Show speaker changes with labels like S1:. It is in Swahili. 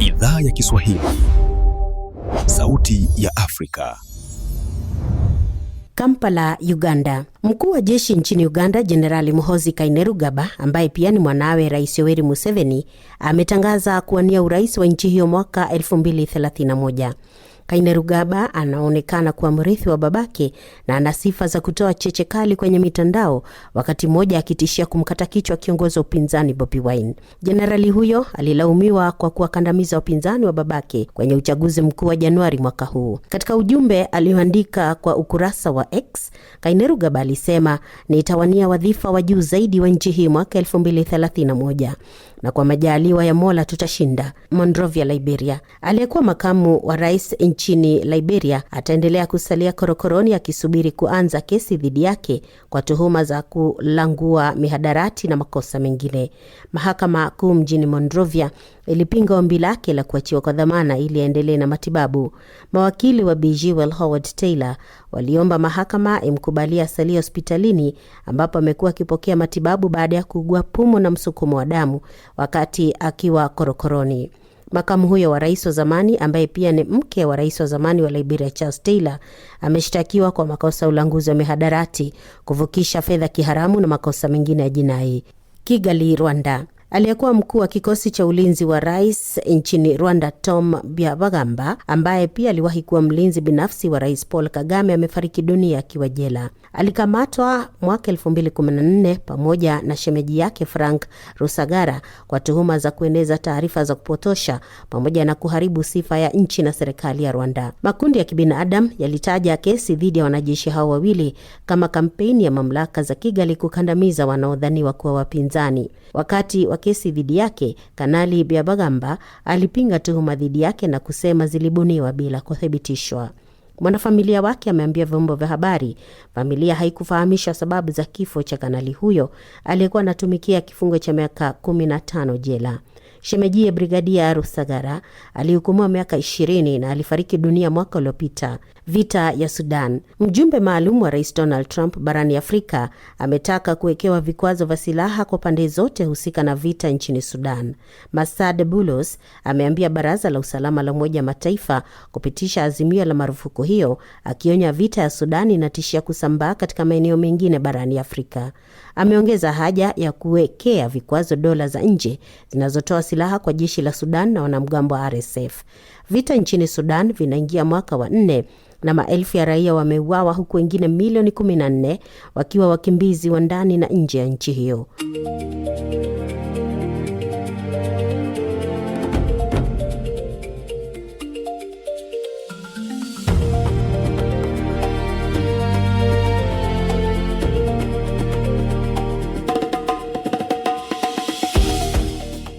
S1: Idhaa ya Kiswahili, Sauti ya Afrika.
S2: Kampala, Uganda. Mkuu wa jeshi nchini Uganda, Jenerali Muhoozi Kainerugaba, ambaye pia ni mwanawe Rais Yoweri Museveni, ametangaza kuwania urais wa nchi hiyo mwaka 2031. Kainerugaba anaonekana kuwa mrithi wa babake na ana sifa za kutoa cheche kali kwenye mitandao, wakati mmoja akitishia kumkata kichwa kiongozi wa upinzani Bobi Wine. Jenerali huyo alilaumiwa kwa kuwakandamiza wapinzani wa babake kwenye uchaguzi mkuu wa Januari mwaka huu. Katika ujumbe alioandika kwa ukurasa wa X, Kainerugaba alisema, "Nitawania wadhifa wa juu zaidi wa nchi hii mwaka 2031. Na kwa majaliwa ya Mola tutashinda." Monrovia, Liberia. Aliyekuwa makamu wa rais nchini Liberia ataendelea kusalia korokoroni akisubiri kuanza kesi dhidi yake kwa tuhuma za kulangua mihadarati na makosa mengine. Mahakama kuu mjini Monrovia ilipinga ombi lake la kuachiwa kwa dhamana ili aendelee na matibabu. Mawakili wa Bi Jewel Howard Taylor waliomba mahakama imkubalia asalie hospitalini ambapo amekuwa akipokea matibabu baada ya kuugua pumu na msukumo wa damu wakati akiwa korokoroni. Makamu huyo wa rais wa zamani, ambaye pia ni mke wa rais wa zamani wa Liberia Charles Taylor, ameshtakiwa kwa makosa ya ulanguzi wa mihadarati, kuvukisha fedha kiharamu na makosa mengine ya jinai. Kigali, Rwanda. Aliyekuwa mkuu wa kikosi cha ulinzi wa rais nchini Rwanda, Tom Byabagamba, ambaye pia aliwahi kuwa mlinzi binafsi wa Rais Paul Kagame, amefariki dunia akiwa jela. Alikamatwa mwaka 2014 pamoja na shemeji yake Frank Rusagara kwa tuhuma za kueneza taarifa za kupotosha pamoja na kuharibu sifa ya nchi na serikali ya Rwanda. Makundi ya kibinadamu yalitaja kesi dhidi ya wanajeshi hao wawili kama kampeni ya mamlaka za Kigali kukandamiza wanaodhaniwa kuwa wapinzani. Wakati wa kesi dhidi yake, Kanali Byabagamba alipinga tuhuma dhidi yake na kusema zilibuniwa bila kuthibitishwa. Mwanafamilia wake ameambia vyombo vya habari familia haikufahamisha sababu za kifo cha kanali huyo aliyekuwa anatumikia kifungo cha miaka 15 jela. Shemeji Brigadia Rusagara alihukumiwa miaka 20 na alifariki dunia mwaka uliopita. Vita ya Sudan. Mjumbe maalum wa Rais Donald Trump barani Afrika ametaka kuwekewa vikwazo vya silaha kwa pande zote husika na vita nchini Sudan. Masad Boulos ameambia Baraza la Usalama la Umoja Mataifa kupitisha azimio la marufuku hiyo, akionya vita ya Sudan inatishia kusambaa katika maeneo mengine barani Afrika. Ameongeza haja ya kuwekea vikwazo dola za nje zinazotoa silaha kwa jeshi la Sudan na wanamgambo wa RSF. Vita nchini Sudan vinaingia mwaka wa 4 na maelfu ya raia wameuawa huku wengine milioni 14 wakiwa wakimbizi wa ndani na nje ya nchi hiyo.